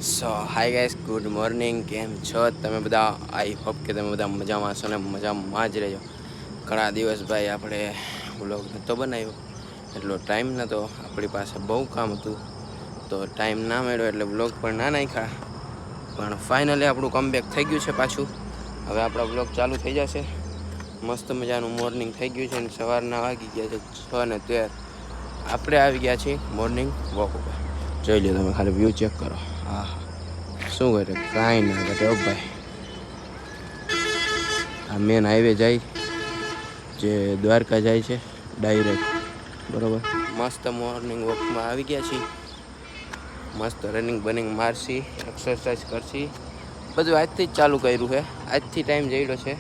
સો hi guys, good morning. કેમ છો તમે બધા? આઈ હોપ કે તમે બધા મજામાં છો ને મજામાં જ રહેજો. ઘણા દિવસ ભાઈ આપણે વ્લોગ નહોતો બનાવ્યો, એટલો ટાઈમ નહોતો, આપણી પાસે બહુ કામ હતું, તો ટાઈમ ના મળ્યો એટલે વ્લોગ પણ ના નાખ્યા. પણ ફાઇનલી આપણું કમબેક થઈ ગયું છે પાછું. હવે આપણો વ્લોગ ચાલુ થઈ જશે. મસ્ત મજાનું મોર્નિંગ થઈ ગયું છે અને સવારના વાગી ગયા છે 6:13. આપણે આવી ગયા છીએ મોર્નિંગ વોક ઉપર. જોઈ લો તમે, ખાલી વ્યૂ ચેક કરો. હા, શું કરે? કાંઈ ના કરે ભાઈ. આ મેન હાઈવે જાય જે દ્વારકા જાય છે ડાયરેક્ટ, બરાબર. મસ્ત મોર્નિંગ વોકમાં આવી ગયા છીએ. મસ્ત રનિંગ બનિંગ મારશી, એક્સરસાઇઝ કરશી, બધું આજથી જ ચાલુ કર્યું છે. આજથી ટાઈમ જઈડ્યો છે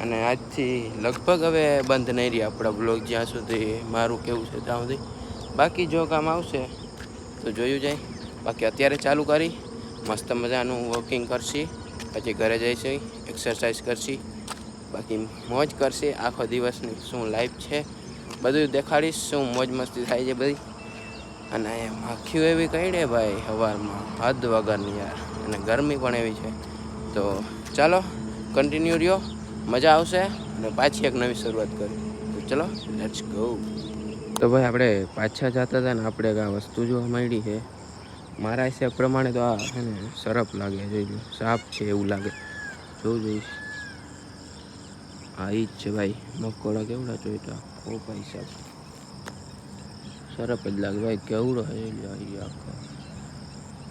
અને આજથી લગભગ હવે બંધ નહીં રહી આપણા બ્લોગ, જ્યાં સુધી મારું કેવું છે ત્યાં સુધી. બાકી જો કામ આવશે તો જોયું જાય. બાકી અત્યારે ચાલુ કરી મસ્ત મજાનું વોકિંગ કરશી, પછી ઘરે જઈશી, એક્સરસાઇઝ કરશી, બાકી મોજ કરશે. આખો દિવસની શું લાઈફ છે બધું દેખાડીશ, શું મોજ મસ્તી થાય છે બધી. અને માખીઓ એવી કહીડે ભાઈ સવારમાં, હદ વગરની યાર, અને ગરમી પણ એવી છે. તો ચાલો કન્ટિન્યુ રહ્યો, મજા આવશે અને પાછી એક નવી શરૂઆત કરી. તો ચલો, લેટ્સ ગો. તો ભાઈ આપણે પાછા જતા હતા ને, આપણે આ વસ્તુ જોવા મળી છે. મારા હિસાબ પ્રમાણે તો આ છે ને સરપ લાગે, જોઈ લો, સાપ છે એવું લાગે. જોવું જોઈશ. હા, ઈ જ છે ભાઈ. મકોડા કેવડા ચોઈટા, ઓ ભાઈ સાહેબ, સરપ જ લાગે ભાઈ. કેવડો હે આખો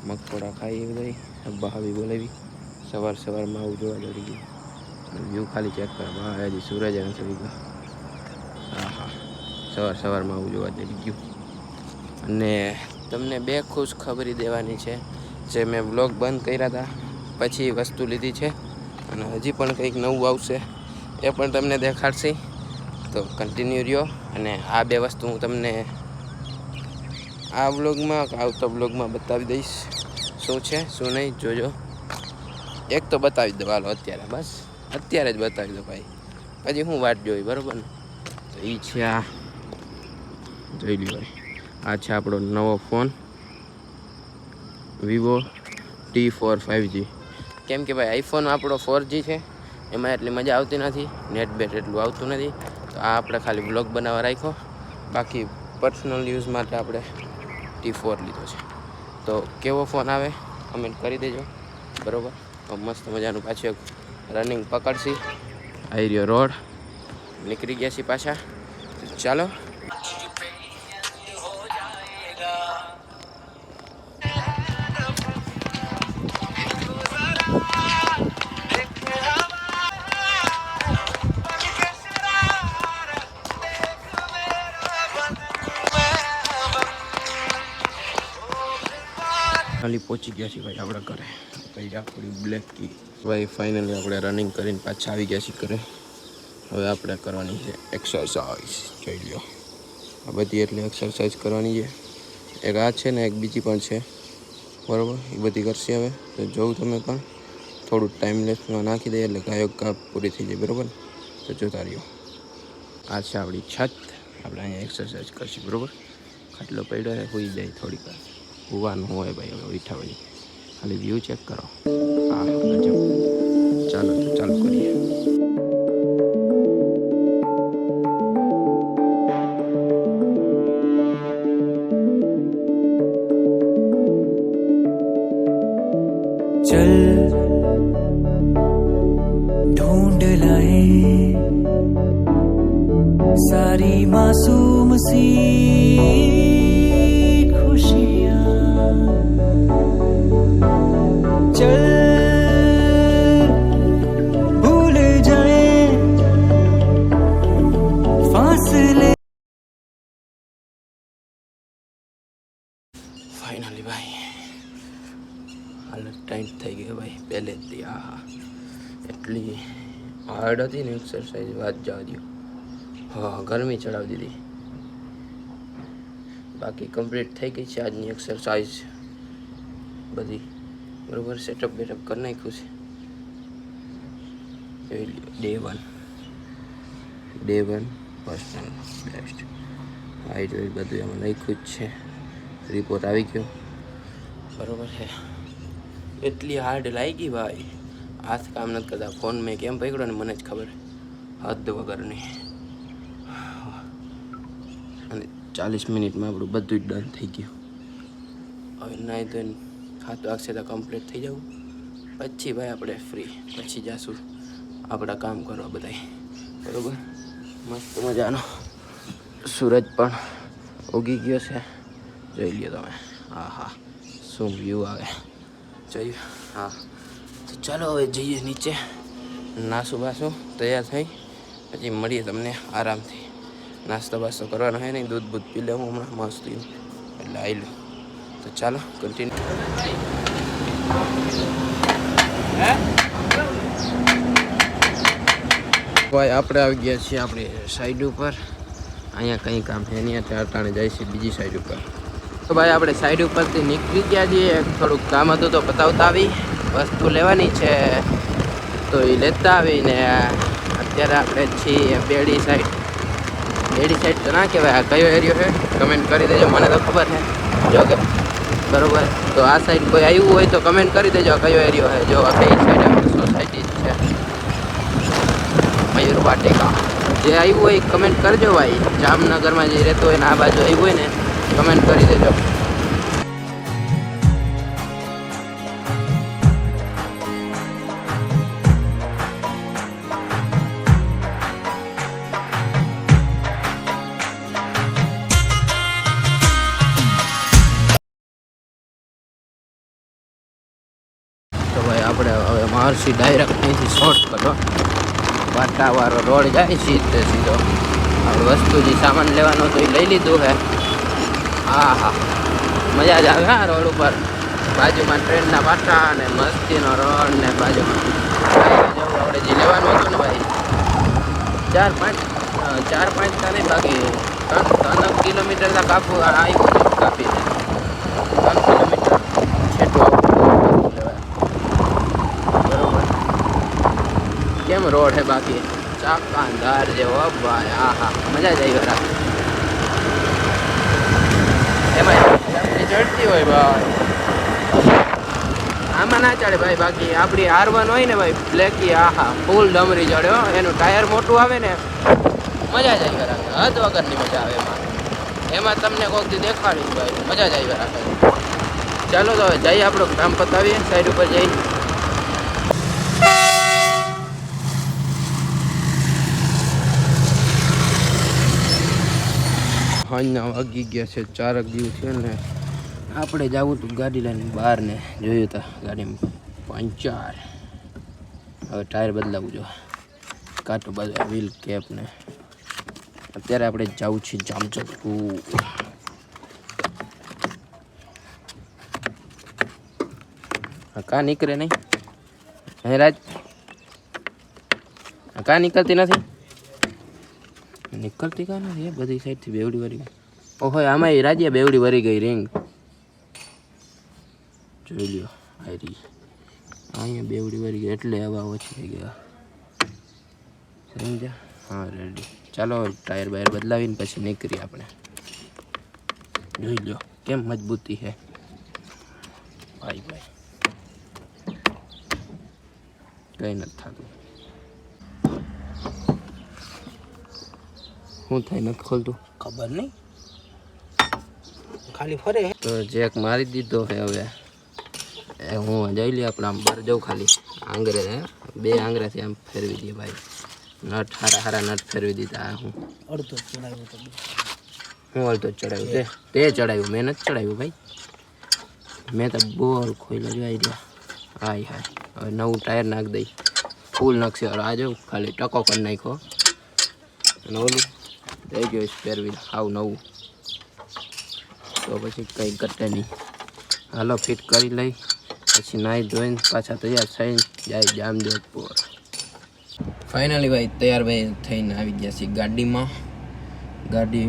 મકોડા ખાઈ એ બધા બહાવી બોલાવી. સવારમાં આવું જોવા દોડી ગયું. વ્યૂ ખાલી ચેક કરો ભાઈ, હજી સૂરજ નથી ચડી ગયો. હા, સવારમાં આવું જોવા દોડી ગયું. અને તમને બે ખુશ ખબરી દેવાની છે. જે મેં વ્લોગ બંધ કર્યા હતા પછી વસ્તુ લીધી છે, અને હજી પણ કંઈક નવું આવશે, એ પણ તમને દેખાડશે. તો કન્ટિન્યુ રહ્યો. અને આ બે વસ્તુ હું તમને આ વ્લોગમાં, આવતા વ્લોગમાં બતાવી દઈશ શું છે શું નહીં. જોજો. એક તો બતાવી દો હાલો અત્યારે, બસ અત્યારે જ બતાવી દો ભાઈ, પછી હું વાટ જોઈ, બરાબર ને. તો એ છે આ, જોઈ લો ભાઈ. આ છે આપણો નવો ફોન, વિવો T4 5G. કેમ કે ભાઈ આઈફોન આપણો 4G છે, એમાં એટલી મજા આવતી નથી, નેટ બેટ એટલું આવતું નથી. તો આ આપણે ખાલી બ્લોગ બનાવવા રાખ્યો, બાકી પર્સનલ યુઝ માટે આપણે T4 લીધો છે. તો કેવો ફોન આવે કમેન્ટ કરી દેજો, બરાબર. મસ્ત મજાનું પાછું એક રનિંગ પકડશી. આવી રહ્યો રોડ, નીકળી ગયા છીએ પાછા. ચાલો. ખાલી પહોંચી ગયા છીએ ભાઈ આપણા ઘરે. ભાઈ આપણી બ્લેક કી ભાઈ, ફાઇનલી આપણે રનિંગ કરીને પાછા આવી ગયા છીએ ઘરે. હવે આપણે કરવાની છે એક્સરસાઇઝ. જોઈ લો, આ બધી એટલે એક્સરસાઇઝ કરવાની છે. એક આ છે ને એક બીજી પણ છે, બરાબર. એ બધી કરશે હવે. તો જોઉં તમે પણ થોડું ટાઈમલેસમાં નાખી દઈએ એટલે ગાયો કાપ પૂરી થઈ જાય, બરાબર. તો જોતા રહ્યો. આ છે આપણી છત, આપણે અહીંયા એક્સરસાઇઝ કરશું, બરાબર. ખાટલો પડ્યો છે, હોઈ જાય થોડીક વાર. હોવાનું હોય ભાઈ, હવે ઉઠા ભાઈ. ખાલી વ્યૂ ચેક કરો. હા, ગજબ. ચાલો તો ચાલુ કરીએ. चल ढूंढ लाए सारी मासूम सी खुशियां, चल भूल जाए फासले. ફાઇનલી ભાઈ હાલત ટાઈટ થઈ ગઈ ભાઈ પહેલેથી. આ એટલી હાર્ડ હતી ને એક્સરસાઇઝ, વાત જવા દો. હા, ગરમી ચડાવી દીધી. બાકી કમ્પ્લીટ થઈ ગઈ છે આજની એક્સરસાઇઝ બધી, બરાબર. સેટઅપ બેટઅપ કરી નાખ્યું છે. Day one personal best height weight બધું એમાં લખ્યું જ છે. રિપોર્ટ આવી ગયો, બરાબર છે. એટલી હાર્ડ લાગી ભાઈ, હાથ કામ નથી કરતા. ફોન મેં કેમ પકડ્યો ને મને જ ખબર, હદ વગરની. અને 40 મિનિટમાં આપણું બધું જ ડન થઈ ગયું. હવે નાઈ ધોઈને હાથ વાગશે તો કમ્પ્લીટ થઈ જવું, પછી ભાઈ આપણે ફ્રી, પછી જાશું આપણા કામ કરવા બધાય. બરાબર, મસ્ત મજાનો સૂરજ પણ ઉગી ગયો છે, જોઈ લ્યો તમે. હા હા, શું વ્યૂ આવે જોયું. હા તો ચાલો હવે જઈએ નીચે, નાસું બાસું તૈયાર થઈ પછી મળીએ તમને આરામથી. નાસ્તો બાસ્તો કરવાનો હોય નહીં, દૂધ બૂધ પી લેવું હમણાં મસ્ત એટલે આવી લઉં. તો ચાલો કન્ટિન્યુ. ભાઈ આપણે આવી ગયા છીએ આપણી સાઈડ ઉપર. અહીંયા કંઈ કામ છે નહીં, અટાણે જાય છે બીજી સાઈડ ઉપર. તો ભાઈ આપણે સાઈડ ઉપરથી નીકળી ગયા છીએ, થોડુંક કામ હતું તો પતાવતા આવી. વસ્તુ લેવાની છે તો એ લેતા આવીને અત્યારે આપણે છીએ બેડી સાઈડ. બેડી સાઈડ તો ના કહેવાય, આ કયો એરિયો છે કમેન્ટ કરી દેજો, મને તો ખબર છે જો કે. બરોબર, તો આ સાઈડ કોઈ આવ્યું હોય તો કમેન્ટ કરી દેજો કયો એરિયો છે. જો આ કઈ સાઈડ આપણી સોસાયટી છે મયુર વાટિકા. જે આવ્યું હોય કમેન્ટ કરજો ભાઈ. જામનગરમાં જે રહેતો હોય ને આ બાજુ આવ્યું હોય ને કમેન્ટ કરી દેજો. તો ભાઈ આપણે હવે મહર્ષિ ડાયરેક્ટ અહીંથી શોર્ટ કરો, વાટાવાળો રોડ જાય સીધે સીધો. આપણે વસ્તુ જે સામાન લેવાનો તો એ લઈ લીધું છે. હા હા, મજા જ આવે હા રોડ ઉપર. બાજુમાં ટ્રેનના પાટા અને મસ્તીનો રોડ ને બાજુમાં જવું. આપણે જે લેવાનું હતું ને ભાઈ 4-5 તો નહીં, બાકી 3 કિલોમીટર તક કાપવું આવ્યું કાપીને 3 કિલોમીટર છેટું આવું લેવાય. બરોબર, કેમ રોડ છે બાકી ચાકાંધાર જેવો ભાઈ. હા હા, મજા જ આવી ખરા. એમાં ચડતી હોય ભાઈ, આમાં ના ચડે ભાઈ. બાકી આપણી R1 હોય ને ભાઈ બ્લેકી, હા હા ફૂલ ડમરી ચડ્યો. એનું ટાયર મોટું આવે ને મજા જ આવી ખરા, હદ વગરની મજા આવે એમાં તમને કોઈક દી દેખાડીશ ભાઈ, મજા જ આવી રાખે. ચાલો તો હવે જઈએ, આપણું કામ પતાવીએ, સાઈડ ઉપર જઈ. હાંજના વાગી ગયા છે 4 જેવું છે ને. આપણે જવું હતું ગાડી લઈને બહાર ને જોયું હતા ગાડીમાં પંચર. હવે ટાયર બદલાવું જો, કાંટો બદલાય, વ્હીલ કેપ ને. અત્યારે આપણે જવું છે જામજોધપુર. કાં નીકળે નહીં હે રાજ? કાં નીકળતી નથી? નીકળતી કાં નથી? બધી સાઈડથી બેવડી વરી ગઈ. ઓહો, આમાં રાજ્ય બેવડી વરી ગઈ રિંગ. જોઈ લ્યો આરી અહીંયા બેવડી વરી ગઈ એટલે હવા ઓછી થઈ ગયા. સમજ્યા? હા રેડી. ચાલો ટાયર બાયર બદલાવીને પછી નીકળીએ આપણે. જોઈ લો કેમ મજબૂતી છે ભાઈ ભાઈ, કંઈ નથી થતું. શું થાય નથી ખોલતું ખબર નહીં, ખાલી ફરે તો જેક મારી દીધો છે. હવે હું જઈ લઈએ આપણે આમ બહાર જાઉં, ખાલી આંગરે 2 આંગરેથી આમ ફેરવી દઈએ ભાઈ. નટ હારા નટ ફેરવી દીધા. હું અડધો ચડાવ્યો તો, હું અડધો ચડાવ્યું, તે ચડાવ્યું, મેં નથી ચડાવ્યું ભાઈ. મેં તો બોલ ખોઈલો જ આવી રહ્યા. હાય હાય, હવે નવું ટાયર નાખી દઈ, ફૂલ નાખશે. હવે આ જાઉં ખાલી ટકો કરી નાખ્યો અને ઓલું થઈ ગયું ફેરવી આવું નવું. તો પછી કંઈ ઘટે નહીં. હાલો ફિટ કરી લઈ, પછી નાહી ધોઈને પાછા તૈયાર થઈને જાય જામજોધપુર. ફાઇનલી ભાઈ તૈયાર ભાઈ થઈને આવી ગયા છીએ ગાડીમાં. ગાડી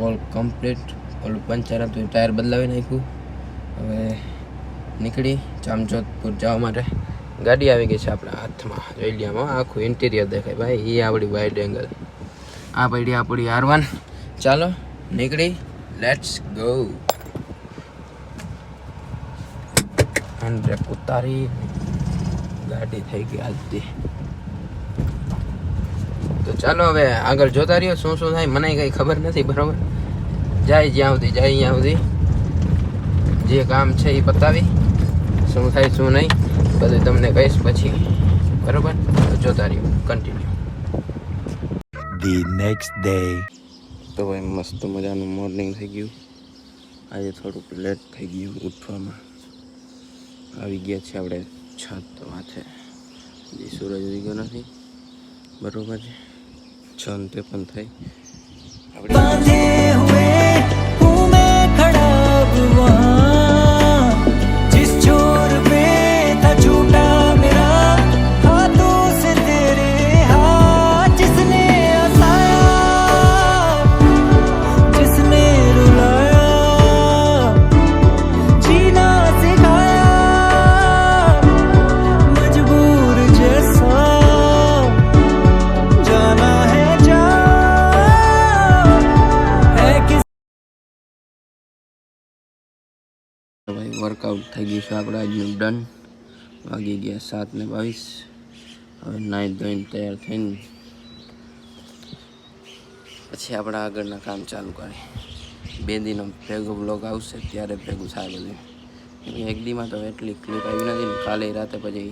ઓલ કમ્પ્લીટ. ઓલું પંચર હતું, ટાયર બદલાવી નાખ્યું. હવે નીકળી જામજોધપુર જવા માટે. ગાડી આવી ગઈ છે આપણા હાથમાં. જોઈ લે આમાં આખું ઇન્ટિરિયર દેખાય ભાઈ. એ આપણી વાઇડ એંગલ, આ પડી આપણી R1. ચાલો નીકળી, લેટ્સ ગો. હેન્ડ બ્રેક ઉતારી ગાડી થઈ ગઈ હાલતી. તો ચાલો હવે આગળ જોતા રહ્યો શું શું થાય. મને કંઈ ખબર નથી બરાબર. જાય જ્યાં સુધી જાય ત્યાં સુધી જે કામ છે એ પતાવી શું થાય શું નહીં બધું તમને કહીશ પછી બરાબર. તો જોતા રહ્યો કન્ટિન્યુ. The next day. તો ભાઈ મસ્ત મજાનું મોર્નિંગ થઈ ગયું. આજે થોડુંક લેટ થઈ ગયું ઉઠવામાં. આવી ગયા છે આપણે છત માથે. હજી સૂરજ ઉગ્યો નથી બરોબર છે. 6:53 થઈ આપણે. बांधे हुए हूँ मैं खड़ा वहाँ जिस छोर पे था छूटा मेरा हाथों से तेरे हाथ जिसने हंसाया जिसने रुलाया जीना सिखाया मजबूर जैसा जाना है ભાઈ વર્કઆઉટ થઈ ગયું છે આપણે આજનું ડન. વાગી ગયા 7:22. હવે નાહી ધોઈને તૈયાર થઈને પછી આપણા આગળના કામ ચાલુ કરીએ. 2 દિનો ભેગો બ્લોગ આવશે ત્યારે ભેગું થાય બધું. એક દીમાં તો એટલી ક્લિપ આવી નથી ને. કાલે રાતે પછી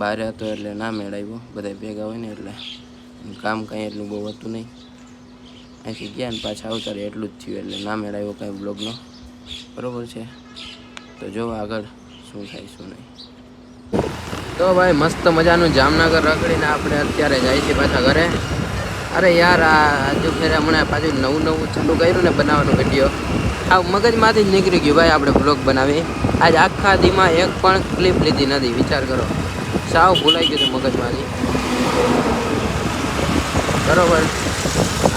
બહાર હતો એટલે ના મેળવ્યો. બધા ભેગા હોય ને એટલે કામ કંઈ એટલું બહુ હતું નહીં. અહીંથી ગયા ને પાછા આવતા રહે એટલું જ થયું એટલે ના મેળવ્યો કાંઈ બ્લોગનો બરાબર છે. તો જો આગળ શું થાય શું નહીં. તો ભાઈ મસ્ત મજાનું જામનગર રખડીને આપણે અત્યારે જાય છીએ પાછા ઘરે. અરે યાર આ હજુ ફેર હમણાં પાછું નવું ચાલુ કર્યું ને બનાવવાનું વિડીયો. આ મગજમાંથી જ નીકળી ગયું ભાઈ આપણે બ્લોગ બનાવી. આજ આખા દીમાં એક પણ ક્લિપ લીધી નથી. વિચાર કરો સાવ ભૂલાઈ ગયું હતું મગજમાંથી બરોબર.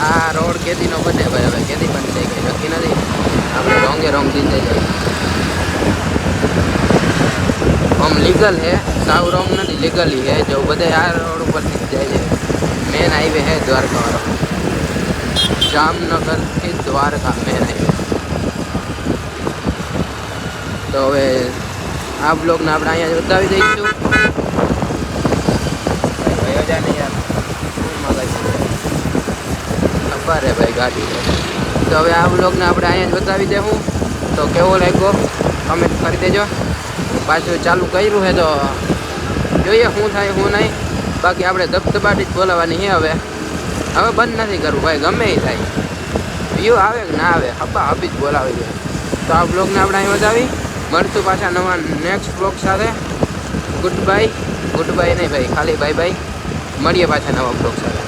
આ રોડ કેદીનો બને ભાઈ. હવે કેદી બની જાય કંઈ નક્કી નથી. આપણે રોંગે દિન જાય. આમ લીગલ હે સાવ રોંગ નથી લીગલી હે. જો બધા આ રોડ ઉપરથી જ જાય છે. મેન હાઈવે હે દ્વારકા વાળો. જામનગરથી દ્વારકા મેન હાઈવે. તો હવે આ બ્લોગને આપણે અહીંયા જ બતાવી દઈશું. ભાઈ હજાર ને યાર ખબર હે ભાઈ ગાડી. તો હવે આ બ્લોગને આપણે અહીંયા જ બતાવી દેવું. તો કેવો લાગ્યો કમેન્ટ કરી દેજો. પાછું ચાલુ કર્યું છે તો જોઈએ શું થાય શું નહીં. બાકી આપણે ધબધબાટી જ બોલાવવાની છે. હવે બંધ નથી કરવું ભાઈ. ગમે એ થાય વ્યૂ આવે કે ના આવે હબી જ બોલાવી દે. તો આ બ્લોગને આપણે અહીં વધાવી મળશું પાછા નવા નેક્સ્ટ બ્લોગ સાથે. ગુડ બાય નહીં ભાઈ ખાલી બાય મળીએ પાછા નવા બ્લોગ સાથે.